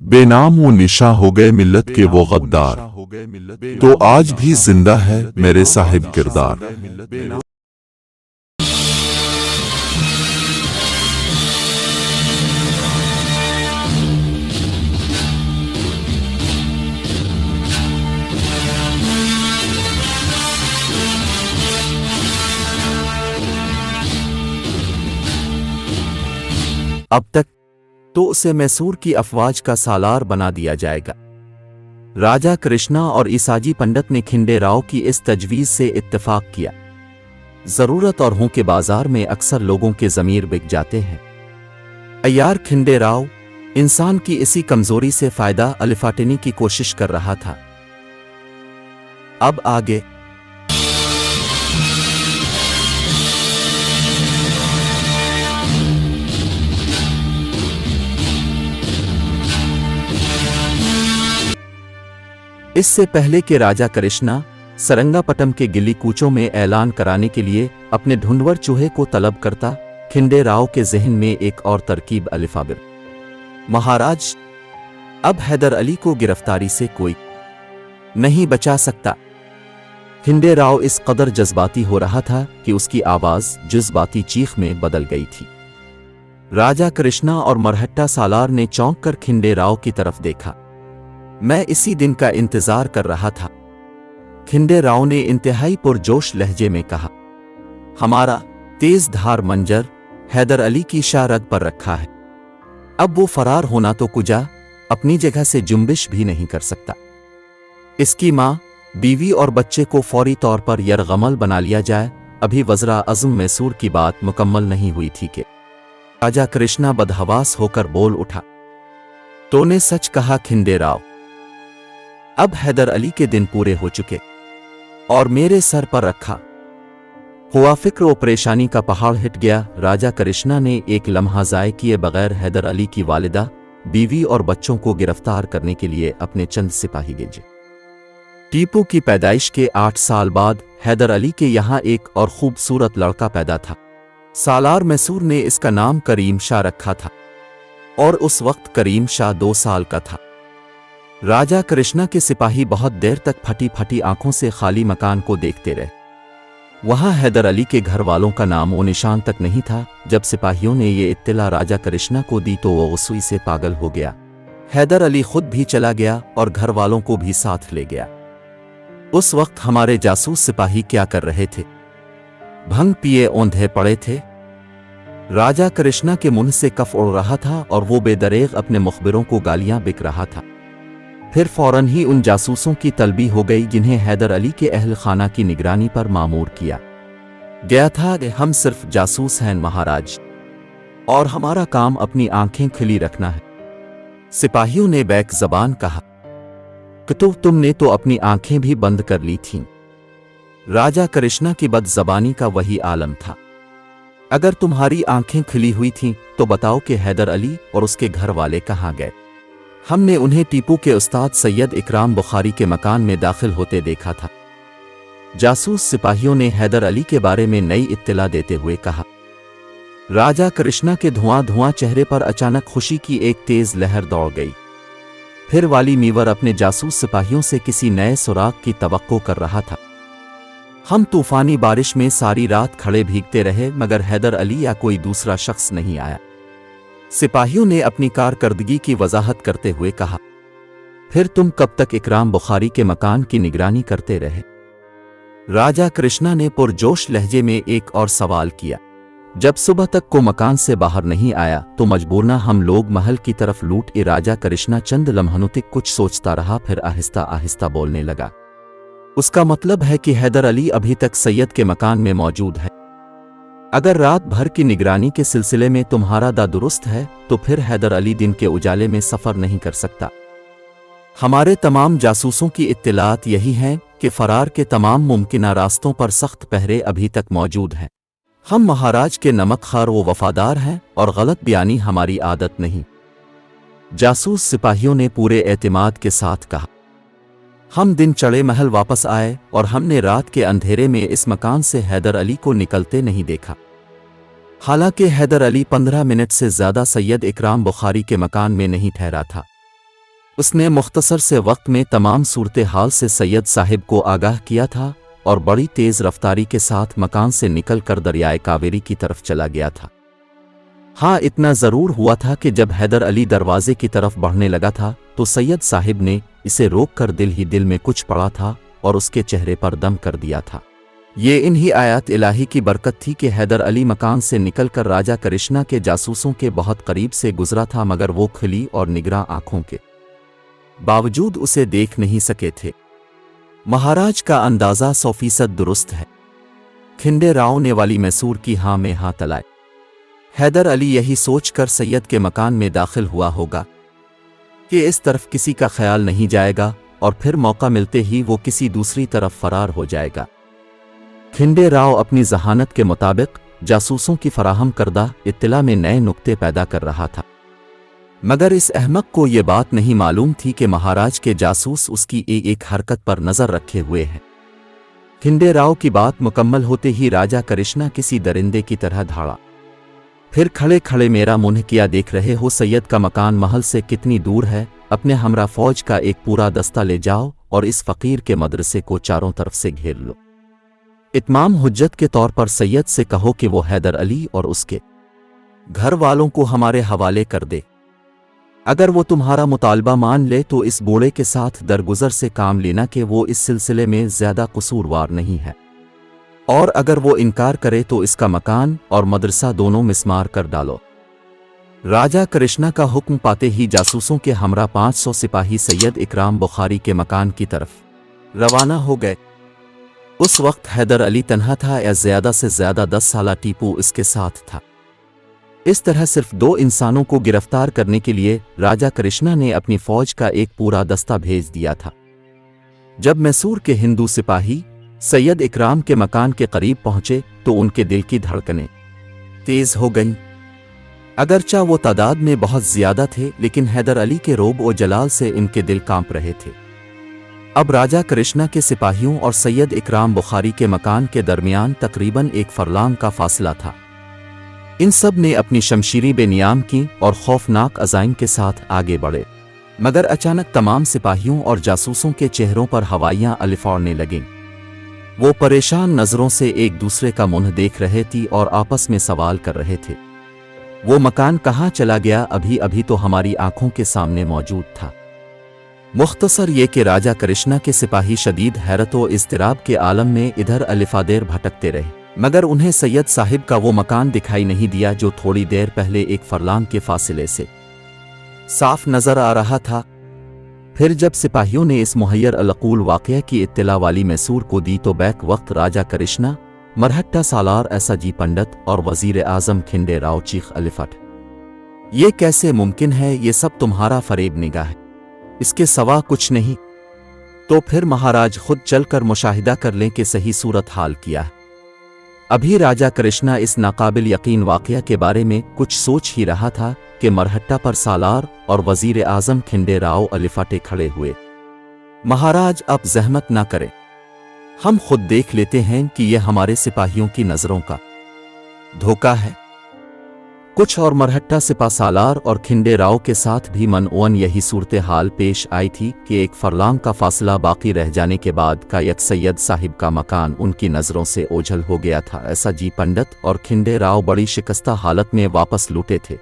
बेनाम वो निशा हो गए मिल्लत के वो गद्दार, तो आज भी जिंदा है मेरे साहिब किरदार। अब तक तो उसे मैसूर की अफवाज का सालार बना दिया जाएगा। राजा कृष्णा और ईसाजी पंडित ने खिंडे राव की इस तजवीज़ से इत्तेफाक किया। ज़रूरत और हों के बाजार में अक्सर लोगों के ज़मीर बिक जाते हैं। अय्यार खिंडे राव इंसान की इसी कमज़ोरी से फ़ायदा अलिफाटने की कोशिश कर रहा था। अब आगे इससे पहले कि राजा कृष्णा सरंगापटम के गिली कूचों में ऐलान कराने के लिए अपने ढूंढवर चूहे को तलब करता, खिंडे राव के जहन में एक और तरकीब अलिफाबिर। महाराज, अब हैदर अली को गिरफ्तारी से कोई नहीं बचा सकता। खिंडे राव इस कदर जज्बाती हो रहा था कि उसकी आवाज जज्बाती चीख में बदल गई थी। राजा कृष्णा और मरहट्टा सालार ने चौंक कर खिंडे राव की तरफ देखा। मैं इसी दिन का इंतजार कर रहा था, खिंडे राव ने इंतहाई पुरजोश लहजे में कहा। हमारा तेज धार मंजर हैदर अली की शारद पर रखा है। अब वो फरार होना तो कुजा अपनी जगह से जुम्बिश भी नहीं कर सकता। इसकी माँ, बीवी और बच्चे को फौरी तौर पर यरगमल बना लिया जाए। अभी वज़रा अज़्म मैसूर की बात मुकम्मल नहीं हुई थी कि राजा कृष्णा बदहवास होकर बोल उठा। तूने सच कहा खिंडे राव, अब हैदर अली के दिन पूरे हो चुके और मेरे सर पर रखा हुआ फिक्र व परेशानी का पहाड़ हिट गया। राजा कृष्णा ने एक लम्हा ज़ाय किए बगैर हैदर अली की वालिदा, बीवी और बच्चों को गिरफ्तार करने के लिए अपने चंद सिपाही भेजे। टीपू की पैदाइश के 8 साल बाद हैदर अली के यहाँ एक और खूबसूरत लड़का पैदा था। सालार मैसूर ने इसका नाम करीम शाह रखा था और उस वक्त करीम शाह 2 साल का था। राजा कृष्णा के सिपाही बहुत देर तक फटी फटी आंखों से खाली मकान को देखते रहे। वहां हैदर अली के घर वालों का नाम वो निशान तक नहीं था। जब सिपाहियों ने ये इत्तला राजा कृष्णा को दी तो वो गुस्से से पागल हो गया। हैदर अली खुद भी चला गया और घर वालों को भी साथ ले गया। उस वक्त हमारे जासूस सिपाही क्या कर रहे थे? भंग पिए औंधे पड़े थे। राजा कृष्णा के मुंह से कफ उड़ रहा था और वो बेदरेग अपने मुखबिरों को गालियां बिक रहा था। फिर फौरन ही उन जासूसों की तलबी हो गई जिन्हें हैदर अली के अहल खाना की निगरानी पर मामूर किया गया था कि हम सिर्फ जासूस हैं महाराज, और हमारा काम अपनी आंखें खुली रखना है। सिपाहियों ने बैक जबान कहा कि तुमने तो अपनी आंखें भी बंद कर ली थीं। राजा कृष्णा की बदजबानी का वही आलम था। अगर तुम्हारी आंखें खुली हुई थीं तो बताओ कि हैदर अली और उसके घर वाले कहाँ गए? हमने उन्हें टीपू के उस्ताद सैयद इकराम बुखारी के मकान में दाखिल होते देखा था। जासूस सिपाहियों ने हैदर अली के बारे में नई इत्तला देते हुए कहा। राजा कृष्णा के धुआं धुआं चेहरे पर अचानक खुशी की एक तेज लहर दौड़ गई। फिर वाली मीवर अपने जासूस सिपाहियों से किसी नए सुराग की तवक्को कर रहा था। हम तूफानी बारिश में सारी रात खड़े भीगते रहे मगर हैदर अली या कोई दूसरा शख्स नहीं आया। सिपाहियों ने अपनी कारकर्दगी की वजाहत करते हुए कहा। फिर तुम कब तक इकराम बुखारी के मकान की निगरानी करते रहे? राजा कृष्णा ने पुरजोश लहजे में एक और सवाल किया। जब सुबह तक को मकान से बाहर नहीं आया तो मजबूरना हम लोग महल की तरफ लूट ए। राजा कृष्णा चंद लम्हों तक कुछ सोचता रहा, फिर आहिस्ता आहिस्ता बोलने लगा। उसका मतलब है कि हैदर अली अभी तक सैयद के मकान में मौजूद है। अगर रात भर की निगरानी के सिलसिले में तुम्हारा दा दुरुस्त है तो फिर हैदर अली दिन के उजाले में सफर नहीं कर सकता। हमारे तमाम जासूसों की इत्तलात यही हैं कि फरार के तमाम मुमकिना रास्तों पर सख्त पहरे अभी तक मौजूद हैं। हम महाराज के नमक खार व वफादार हैं और गलत बयानी हमारी आदत नहीं। जासूस सिपाहियों ने पूरे एतमाद के साथ कहा। हम दिन चढ़े महल वापस आए और हमने रात के अंधेरे में इस मकान से हैदर अली को निकलते नहीं देखा। हालांकि हैदर अली 15 मिनट से ज्यादा सैयद इकराम बुखारी के मकान में नहीं ठहरा था। اس نے مختصر سے وقت میں تمام صورتحال سے سید صاحب کو آگاہ کیا تھا اور بڑی تیز رفتاری کے ساتھ مکان سے نکل کر دریائے کاویری کی طرف چلا گیا تھا۔ ہاں، اتنا ضرور ہوا تھا کہ جب حیدر علی دروازے کی طرف بڑھنے لگا تھا تو سید صاحب نے اسے روک کر دل ہی دل میں کچھ پڑا تھا اور اس کے چہرے پر دم کر دیا تھا۔ یہ انہی آیات الہی کی برکت تھی کہ حیدر علی مکان سے نکل کر راجہ کرشنا کے جاسوسوں کے بہت قریب سے گزرا تھا، مگر وہ کھلی اور نگراں آنکھوں کے باوجود اسے دیکھ نہیں سکے تھے۔ مہاراج کا اندازہ 100% درست ہے، کھنڈے راؤ نے والی میسور کی ہاں میں ہاں تلائے۔ حیدر علی یہی سوچ کر سید کے مکان میں داخل ہوا ہوگا کہ اس طرف کسی کا خیال نہیں جائے گا اور پھر موقع ملتے ہی وہ کسی دوسری طرف فرار ہو جائے گا۔ کھنڈے راؤ اپنی ذہانت کے مطابق جاسوسوں کی فراہم کردہ اطلاع میں نئے نقطے پیدا کر رہا تھا، مگر اس احمق کو یہ بات نہیں معلوم تھی کہ مہاراج کے جاسوس اس کی ایک حرکت پر نظر رکھے ہوئے ہیں۔ کھنڈے راؤ کی بات مکمل ہوتے ہی راجہ کرشنا کسی درندے کی طرح دھاڑا، پھر کھڑے کھڑے میرا منہ کیا دیکھ رہے ہو؟ سید کا مکان محل سے کتنی دور ہے؟ اپنے ہمراہ فوج کا ایک پورا دستہ لے جاؤ اور اس فقیر کے مدرسے کو چاروں طرف سے گھیر لو۔ اتمام حجت کے طور پر سید سے کہو کہ وہ حیدر علی اور اس کے گھر والوں کو ہمارے حوالے کر دے۔ اگر وہ تمہارا مطالبہ مان لے تو اس بوڑھے کے ساتھ درگزر سے کام لینا کہ وہ اس سلسلے میں زیادہ قصوروار نہیں ہے، اور اگر وہ انکار کرے تو اس کا مکان اور مدرسہ دونوں مسمار کر ڈالو۔ راجہ کرشنا کا حکم پاتے ہی جاسوسوں کے ہمراہ 500 سپاہی سید اکرام بخاری کے مکان کی طرف روانہ ہو گئے۔ اس وقت حیدر علی تنہا تھا یا زیادہ سے زیادہ 10 سالہ ٹیپو اس کے ساتھ تھا۔ اس طرح صرف 2 انسانوں کو گرفتار کرنے کے لیے راجہ کرشنا نے اپنی فوج کا ایک پورا دستہ بھیج دیا تھا۔ جب میسور کے ہندو سپاہی سید اکرام کے مکان کے قریب پہنچے تو ان کے دل کی دھڑکنیں تیز ہو گئیں۔ اگرچہ وہ تعداد میں بہت زیادہ تھے لیکن حیدر علی کے رعب و جلال سے ان کے دل کانپ رہے تھے۔ اب راجہ کرشنا کے سپاہیوں اور سید اکرام بخاری کے مکان کے درمیان تقریباً 1 فرلانگ کا فاصلہ تھا۔ ان سب نے اپنی شمشیریں بے نیام کی اور خوفناک عزائم کے ساتھ آگے بڑھے، مگر اچانک تمام سپاہیوں اور جاسوسوں کے چہروں پر ہوائیاں الفاڑنے لگیں۔ وہ پریشان نظروں سے ایک دوسرے کا منہ دیکھ رہے تھے اور آپس میں سوال کر رہے تھے، وہ مکان کہاں چلا گیا؟ ابھی تو ہماری آنکھوں کے سامنے موجود تھا۔ مختصر یہ کہ راجہ کرشنا کے سپاہی شدید حیرت و اضطراب کے عالم میں ادھر الفادیر بھٹکتے رہے، مگر انہیں سید صاحب کا وہ مکان دکھائی نہیں دیا جو تھوڑی دیر پہلے 1 فرلانگ کے فاصلے سے صاف نظر آ رہا تھا۔ پھر جب سپاہیوں نے اس محیر العقول واقعہ کی اطلاع والی میسور کو دی تو بیک وقت راجہ کرشنا، مرہٹہ سالار ایسا جی پنڈت اور وزیر اعظم کھنڈے راؤ چیخ الفٹ، یہ کیسے ممکن ہے؟ یہ سب تمہارا فریب نگاہ ہے، اس کے سوا کچھ نہیں۔ تو پھر مہاراج خود چل کر مشاہدہ کر لیں کہ صحیح صورتحال کیا ہے۔ ابھی راجہ کرشنا اس ناقابل یقین واقعہ کے بارے میں کچھ سوچ ہی رہا تھا کہ مرہٹہ پر سالار اور وزیر اعظم کھنڈے راؤ الفاٹے کھڑے ہوئے۔ مہاراج آپ زحمت نہ کریں، ہم خود دیکھ لیتے ہیں کہ یہ ہمارے سپاہیوں کی نظروں کا دھوکہ ہے۔ کچھ اور مرہٹہ سپاہ سالار اور کھنڈے راؤ کے ساتھ بھی منعون یہی صورتحال پیش آئی تھی کہ 1 فرلانگ کا فاصلہ باقی رہ جانے کے بعد کا یک سید صاحب کا مکان ان کی نظروں سے اوجھل ہو گیا تھا۔ ایسا جی پنڈت اور کھنڈے راؤ بڑی شکستہ حالت میں واپس لوٹے تھے۔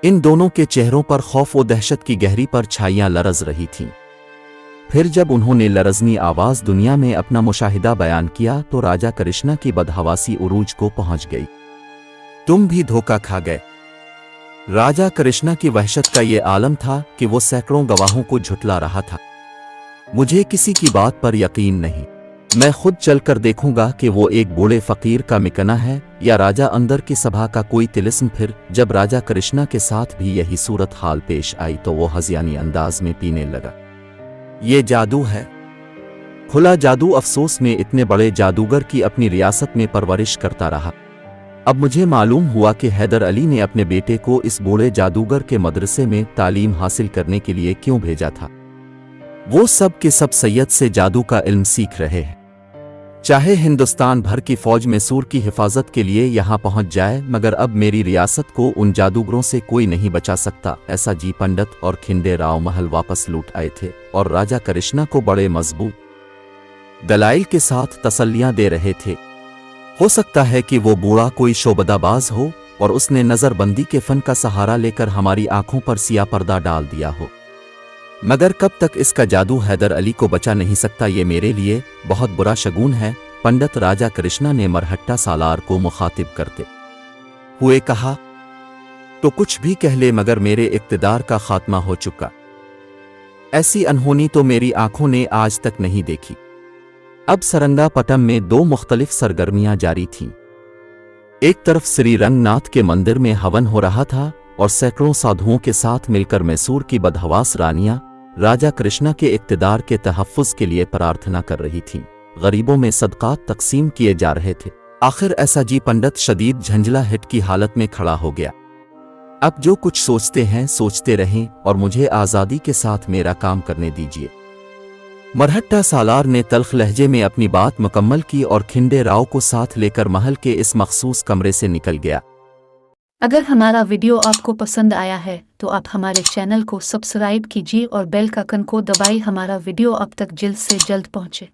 ان دونوں کے چہروں پر خوف و دہشت کی گہری پرچھائیاں لرز رہی تھیں۔ پھر جب انہوں نے لرزنی آواز دنیا میں اپنا مشاہدہ بیان کیا تو راجہ کرشنا کی بدحواسی عروج کو پہنچ گئی۔ تم بھی دھوکہ کھا گئے۔ راجہ کرشنا کی وحشت کا یہ عالم تھا کہ وہ سینکڑوں گواہوں کو جھٹلا رہا تھا۔ مجھے کسی کی بات پر یقین نہیں، میں خود چل کر دیکھوں گا کہ وہ ایک بوڑھے فقیر کا مکنا ہے یا راجہ اندر کی سبھا کا کوئی طلسم۔ پھر جب راجہ کرشنا کے ساتھ بھی یہی صورتحال پیش آئی تو وہ ہذیانی انداز میں پینے لگا۔ یہ جادو ہے، کھلا جادو۔ افسوس میں اتنے بڑے جادوگر کی اپنی ریاست میں پرورش کرتا رہا۔ اب مجھے معلوم ہوا کہ حیدر علی نے اپنے بیٹے کو اس بوڑھے جادوگر کے مدرسے میں تعلیم حاصل کرنے کے لیے کیوں بھیجا تھا۔ وہ سب کے سب سید سے جادو کا علم سیکھ رہے ہیں۔ चाहे हिंदुस्तान भर की फौज मैसूर की हिफाजत के लिए यहाँ पहुंच जाए, मगर अब मेरी रियासत को उन जादूगरों से कोई नहीं बचा सकता। ऐसा जी पंडित और खिंडे राव महल वापस लौट आए थे और राजा कृष्णा को बड़े मजबूत दलाइल के साथ तसल्लियां दे रहे थे। हो सकता है कि वो बूढ़ा कोई शोबदाबाज हो और उसने नजरबंदी के फन का सहारा लेकर हमारी आंखों पर सिया पर्दा डाल दिया हो, मगर कब तक इसका जादू हैदर अली को बचा नहीं सकता, ये मेरे लिए बहुत बुरा शगुन है। पंडित राजा कृष्णा ने मरहट्टा सालार को मुखातिब करते हुए कहा, तो कुछ भी कह ले मगर मेरे इक्तदार का खात्मा हो चुका। ऐसी अनहोनी तो मेरी आंखों ने आज तक नहीं देखी। अब सरंगापटम में दो मुख्तलिफ सरगर्मियां जारी थीं। एक तरफ श्री रंगनाथ के मंदिर में हवन हो रहा था और सैकड़ों साधुओं के साथ मिलकर मैसूर की बदहवास रानियां राजा कृष्णा के इक्तदार के तहफ़्फ़ुज़ के लिए प्रार्थना कर रही थीं। गरीबों में सदक़ात तक़सीम किए जा रहे थे। आखिर ऐसा जी पंडित शदीद झंझला हिट की हालत में खड़ा हो गया। अब जो कुछ सोचते हैं सोचते रहें और मुझे आज़ादी के साथ मेरा काम करने दीजिए। मरहट्टा सालार ने तल्ख लहजे में अपनी बात मुकम्मल की और खिंडे राव को साथ लेकर महल के इस मखसूस कमरे से निकल गया। अगर हमारा वीडियो आपको पसंद आया है तो आप हमारे चैनल को सब्सक्राइब कीजिए और बेल का आइकन को दबाइए। हमारा वीडियो आप तक जल्द से जल्द पहुंचे।